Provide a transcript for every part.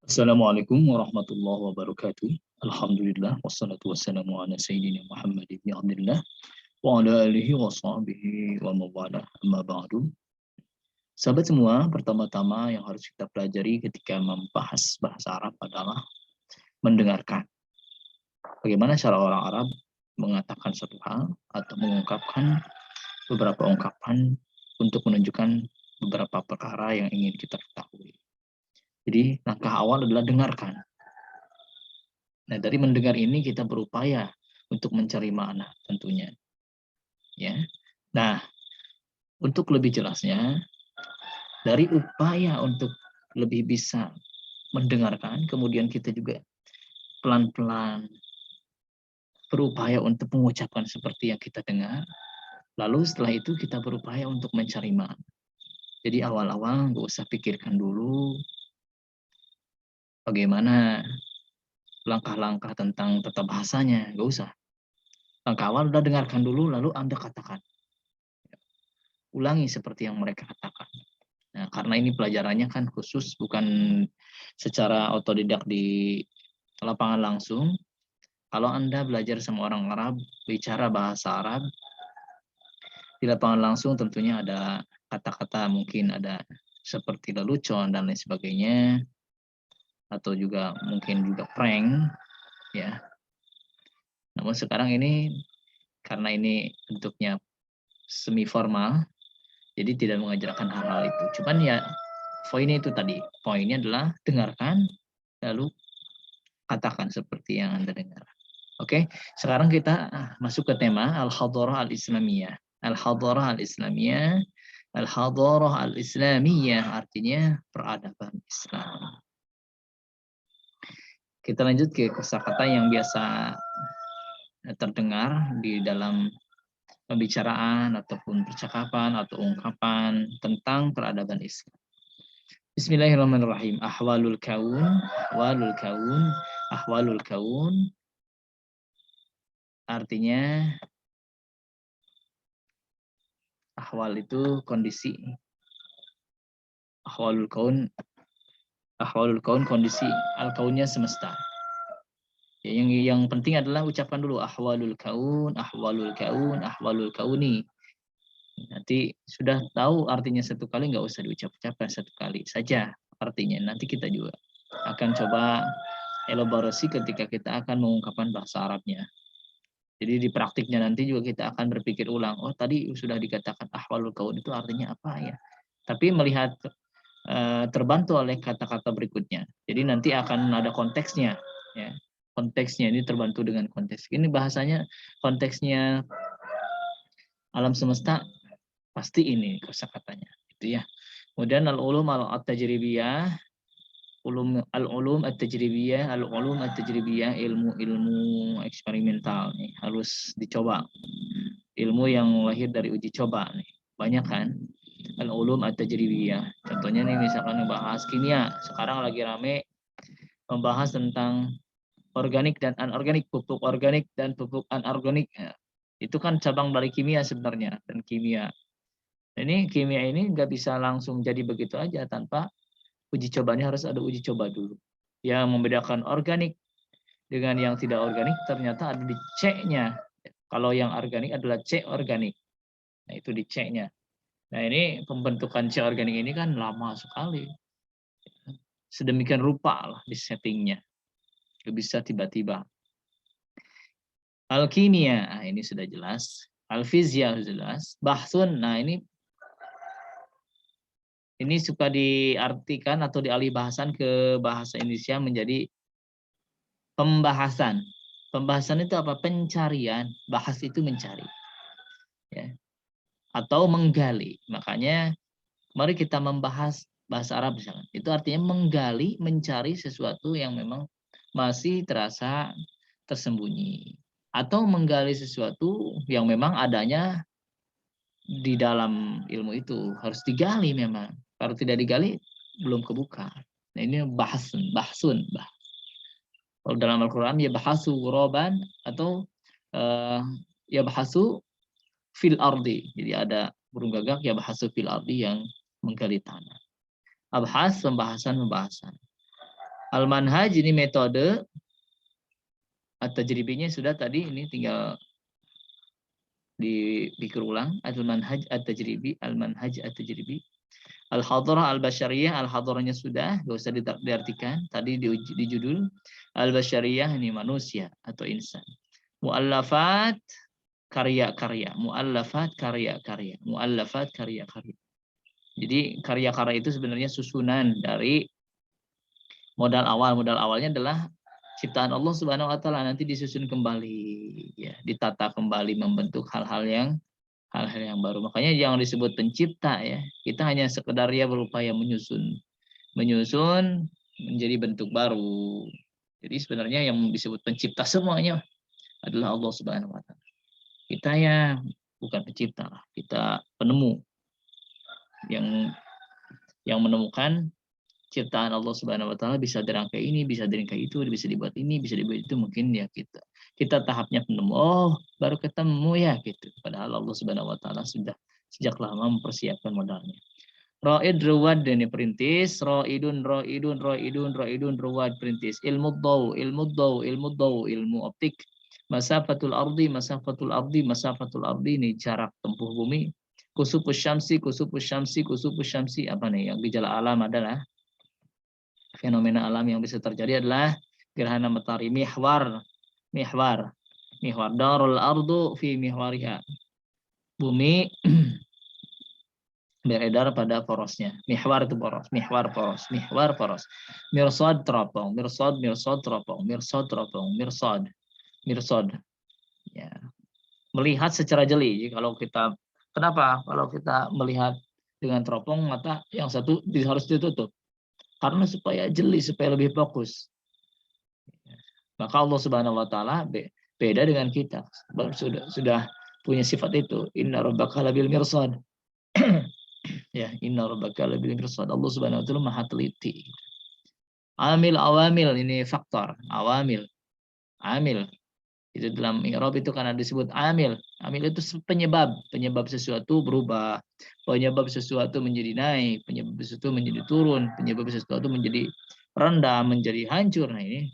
Assalamualaikum warahmatullahi wabarakatuh. Alhamdulillah wassalatu wassalamu ala sayyidina Muhammad ibn Abdullah wa ala alihi wa sahbihi wa mawalah amma ba'du. Sahabat semua, pertama-tama yang harus kita pelajari ketika membahas bahasa Arab adalah mendengarkan. Bagaimana cara orang Arab mengatakan satu hal atau mengungkapkan beberapa ungkapan untuk menunjukkan beberapa perkara yang ingin kita ketahui. Jadi langkah awal adalah dengarkan. Nah, dari mendengar ini kita berupaya untuk mencari makna tentunya. Ya. Nah, untuk lebih jelasnya, dari upaya untuk lebih bisa mendengarkan, kemudian kita juga pelan-pelan berupaya untuk mengucapkan seperti yang kita dengar. Lalu setelah itu kita berupaya untuk mencari makna. Jadi awal-awal nggak usah pikirkan dulu bagaimana langkah-langkah tentang tata bahasanya, nggak usah. Langkah awal udah dengarkan dulu, lalu Anda katakan. Ulangi seperti yang mereka katakan. Nah, karena ini pelajarannya kan khusus, bukan secara otodidak di lapangan langsung. Kalau Anda belajar sama orang Arab, bicara bahasa Arab, di lapangan langsung tentunya ada kata-kata, mungkin ada seperti lelucon dan lain sebagainya, atau juga mungkin juga prank, ya. Namun sekarang ini, karena ini bentuknya semi formal, jadi tidak mengajarkan hal-hal itu. Cuman ya poinnya itu tadi. Poinnya adalah dengarkan, lalu katakan seperti yang Anda dengar. Oke, sekarang kita masuk ke tema Al-Hadarah Al-Islamiyah. Al-Hadarah Al-Islamiyah. Al-Hadarah Al-Islamiyah artinya peradaban Islam. Kita lanjut ke kosakata yang biasa terdengar di dalam pembicaraan ataupun percakapan atau ungkapan tentang peradaban Islam. Bismillahirrahmanirrahim. Ahwalul kaun, ahwalul kaun artinya ahwal itu kondisi. Ahwalul kaun kondisi, al-kaunnya semesta. Ya, yang penting adalah ucapkan dulu ahwalul kaun, ahwalul kaun, ahwalul kauni. Nanti sudah tahu artinya satu kali, nggak usah diucap-ucapkan, satu kali saja artinya. Nanti kita juga akan coba elaborasi ketika kita akan mengungkapkan bahasa Arabnya. Jadi di praktiknya nanti juga kita akan berpikir ulang. Oh, tadi sudah dikatakan ahwalul kaun itu artinya apa ya? Tapi melihat terbantu oleh kata-kata berikutnya. Jadi nanti akan ada konteksnya, ya. Konteksnya ini terbantu dengan konteks. Ini bahasanya konteksnya alam semesta, pasti ini kosakatanya, gitu ya. Kemudian al-ulum al-tajribiyah, al-ulum at-tajribiyah, ilmu eksperimental nih, harus dicoba. Ilmu yang lahir dari uji coba nih. Banyak kan? Al-ulum at-tajribiyah. Contohnya nih misalkan membahas kimia, sekarang lagi rame membahas tentang organik dan anorganik, pupuk organik dan pupuk anorganik. Ya, itu kan cabang dari kimia sebenarnya, dan kimia. Ini kimia ini nggak bisa langsung jadi begitu aja tanpa uji cobanya, harus ada uji coba dulu. Yang membedakan organik dengan yang tidak organik ternyata ada di C-nya. Kalau yang organik adalah C organik. Nah, itu di C-nya. Nah, ini pembentukan C organik ini kan lama sekali. Sedemikian rupa lah di settingnya. Gak bisa tiba-tiba. Alkimia, nah ini sudah jelas. Alfizia sudah jelas. Bahsun, nah ini suka diartikan atau dialih bahasan ke bahasa Indonesia menjadi pembahasan. Pembahasan itu apa? Pencarian. Bahas itu mencari. Ya. Atau menggali. Makanya mari kita membahas bahasa Arab misalnya. Itu artinya menggali, mencari sesuatu yang memang masih terasa tersembunyi. Atau menggali sesuatu yang memang adanya di dalam ilmu itu. Harus digali memang. Kalau tidak digali, belum kebuka. Nah, ini bahsun. Kalau dalam Al-Quran, ya bahasu roban atau ya bahasu fil ardi. Jadi ada burung gagak ya bahasu fil ardi yang menggali tanah. Abhas, pembahasan. Al-manhaj ini metode, at-tajribinya sudah tadi, ini tinggal dipikir ulang. Al-manhaj at-tajribi, al-manhaj at-tajribi. Al-hadrah al-basyariyah, al-hadrahnya sudah, gak usah diartikan. Tadi di judul. Al-basyariyah ini manusia atau insan. Mu'allafat, karya-karya. Mu'allafat, karya-karya. Mu'allafat, karya-karya. Jadi karya-karya itu sebenarnya susunan dari modal awal. Modal awalnya adalah ciptaan Allah Subhanahu wa taala, nanti disusun kembali, ya, ditata kembali, membentuk hal-hal yang baru. Makanya jangan disebut pencipta, ya. Kita hanya sekedar ya berupaya menyusun menjadi bentuk baru. Jadi sebenarnya yang disebut pencipta semuanya adalah Allah Subhanahu wa taala. Kita ya bukan pencipta, kita penemu yang menemukan ciptaan Allah Subhanahu wa taala, bisa dirangkai ini, bisa dirangkai itu, bisa dibuat ini, bisa dibuat itu, mungkin ya kita tahapnya penemu. Oh, baru ketemu ya gitu. Padahal Allah Subhanahu wa taala sudah sejak lama mempersiapkan modalnya. Ra'id ruwad ini perintis, ra'idun ruwad perintis. Ilmu daw, ilmu optik. Masafatul ardi ini jarak tempuh bumi. Kusupus syamsi, apa nih, yang gejala alam adalah fenomena alam yang bisa terjadi adalah gerhana matahari. Mihwar darul ardu fi mihwariha, bumi beredar pada porosnya. Mihwar itu poros, mihwar poros. Mirsad teropong, mirsad, ya, melihat secara jeli. Kalau kita, kenapa kalau kita melihat dengan teropong, mata yang satu harus ditutup karena supaya jeli, supaya lebih fokus. Maka Allah Subhanahu wa taala beda dengan kita. Sudah punya sifat itu. Inna rabbaka labil mirsad. Ya, inna rabbaka labil mirsad. Allah Subhanahu wa taala maha teliti. Awamil ini faktor, amil. Itu dalam i'rab itu karena disebut amil. Amil itu penyebab sesuatu berubah, penyebab sesuatu menjadi naik, penyebab sesuatu menjadi turun, penyebab sesuatu menjadi rendah, menjadi hancur. Nah, ini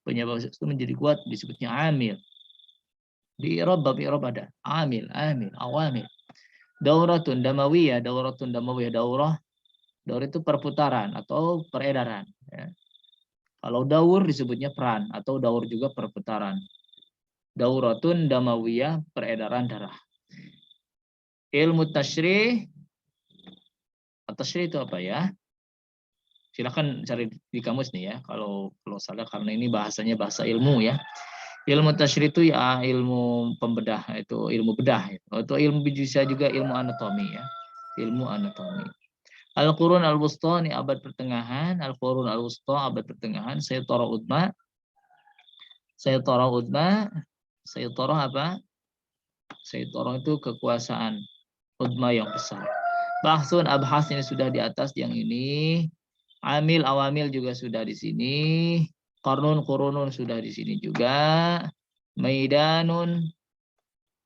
penyebab sesuatu menjadi kuat disebutnya amil. Di i'rab ada amil, awamil. Dauratun damawiyah, daurah itu perputaran atau peredaran, ya. Kalau daur disebutnya peran, atau daur juga perputaran. Dauratun damawiyah, peredaran darah. Ilmu tasyrih, itu apa ya? Silakan cari di kamus nih ya, kalau salah, karena ini bahasanya bahasa ilmu ya. Ilmu tasyrih itu ya ilmu pembedah, itu ilmu bedah. Atau ilmu bisa juga ilmu anatomi ya. Ilmu anatomi. Al-Qurun al-Wusta ini abad pertengahan. Al-Qurun al-Wusta abad pertengahan. Sayyitarah apa? Sayyitarah itu kekuasaan. Udma yang besar. Bahsun abhas ini sudah di atas yang ini. Amil awamil juga sudah di sini. Qurunun sudah di sini juga. Maidanun,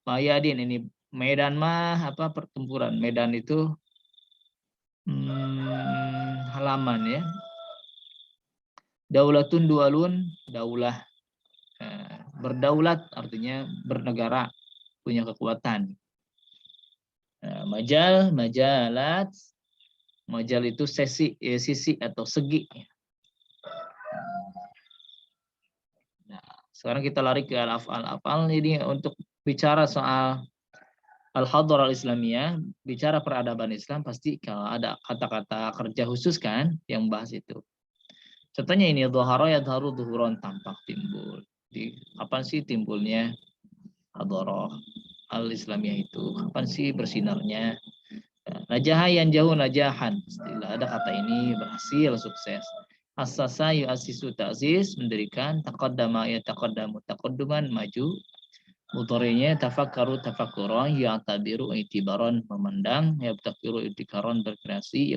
mayadin ini medan mah apa, pertempuran. Medan itu halaman ya. Daulatun dualun, daulah, berdaulat artinya bernegara, punya kekuatan. Majalat, majal itu sisi atau segi. Nah, sekarang kita lari ke al-af'al. Ini untuk bicara soal al-hadrah al-islamiyah, bicara peradaban Islam, pasti kalau ada kata-kata kerja khusus kan yang bahas itu. Contohnya ini, dhahara yadharu dhuhuran, tampak, timbul. Kapan sih timbulnya hadrah al-islamiyah itu? Kapan sih bersinarnya? Najaha yang jauh najahan. Istilah ada kata ini berhasil, sukses. Asasa yu'asisu ta'ziz, mendirikan. Taqaddama ya taqaddamu taqadduman, maju. Mudhari'nya tafakkaru tafakkuran, ya'tabiru itibaran, memandang, yabtakiru ibtikaran, berkreasi,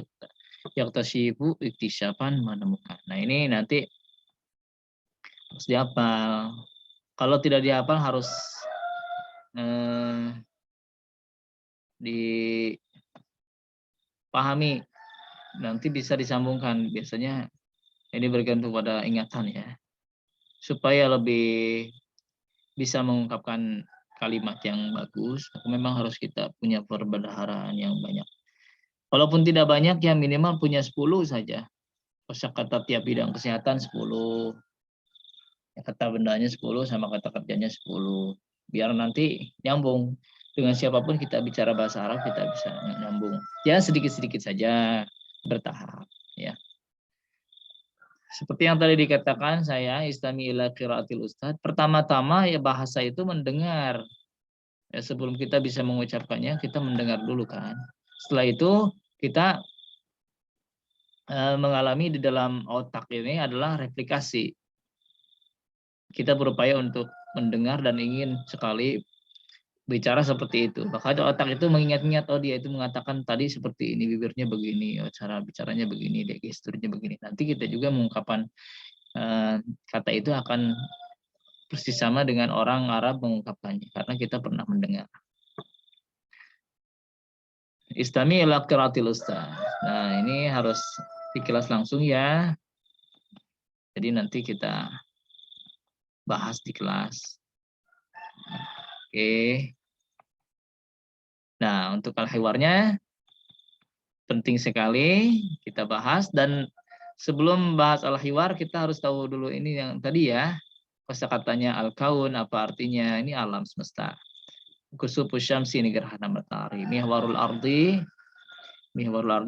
yaktasyifu iktisyapan, menemukan. Nah, ini nanti harus dihafal. Kalau tidak dihafal harus dipahami, nanti bisa disambungkan. Biasanya Ini bergantung pada ingatan ya. Supaya lebih bisa mengungkapkan kalimat yang bagus, memang harus kita punya perbendaharaan yang banyak. Walaupun tidak banyak, ya minimal punya 10 saja. Kosakata tiap bidang kesehatan 10. Kata bendanya 10 sama kata kerjanya 10. Biar nanti nyambung. Dengan siapapun kita bicara bahasa Arab, kita bisa nyambung. Ya sedikit-sedikit saja, bertahap. Ya. Seperti yang tadi dikatakan saya, istami ila qiraatil ustad. Pertama-tama ya bahasa itu mendengar. Ya, sebelum kita bisa mengucapkannya, kita mendengar dulu kan. Setelah itu kita mengalami di dalam otak ini adalah replikasi. Kita berupaya untuk mendengar dan ingin sekali bicara seperti itu. Maka otak itu mengingat-ingat, oh dia itu mengatakan tadi seperti ini, bibirnya begini, oh, cara bicaranya begini, dia gesturnya begini. Nanti kita juga mengungkapkan kata itu akan persis sama dengan orang Arab mengungkapkannya, karena kita pernah mendengar. Istami ila qiraatil ustaz. Nah, ini harus dikilas langsung ya. Jadi nanti kita bahas di kelas. Oke. Nah, untuk al-hiwarnya penting sekali kita bahas, dan sebelum bahas al-hiwar kita harus tahu dulu ini yang tadi ya. Kosakatanya al-kaun apa artinya? Ini alam semesta. Kusufus syamsi ini gerhana matahari. Mihwarul ardi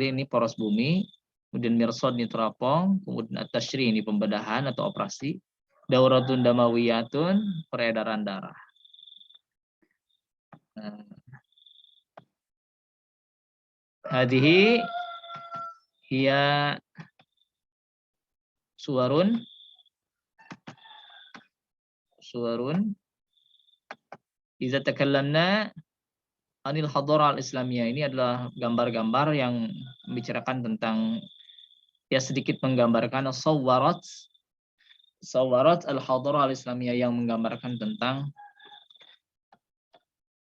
ini poros bumi. Kemudian mirsad ini teropong, kemudian at-tashri ini pembedahan atau operasi. Dauratun damawiyatun, peredaran darah. Hadihi hiya suwarun iza takallamna anil hadarah al-islamiyah. Ini adalah gambar-gambar yang membicarakan tentang, ya sedikit menggambarkan sawarat al-hadarah al-islamiyah, yang menggambarkan tentang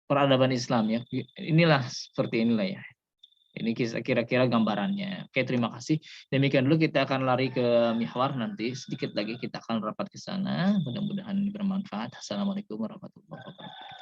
peradaban Islam ya. Inilah seperti inilah ya. Ini kira-kira gambarannya. Oke, terima kasih. Demikian dulu, kita akan lari ke mihwar nanti. Sedikit lagi kita akan rapat ke sana. Mudah-mudahan bermanfaat. Assalamualaikum warahmatullahi wabarakatuh.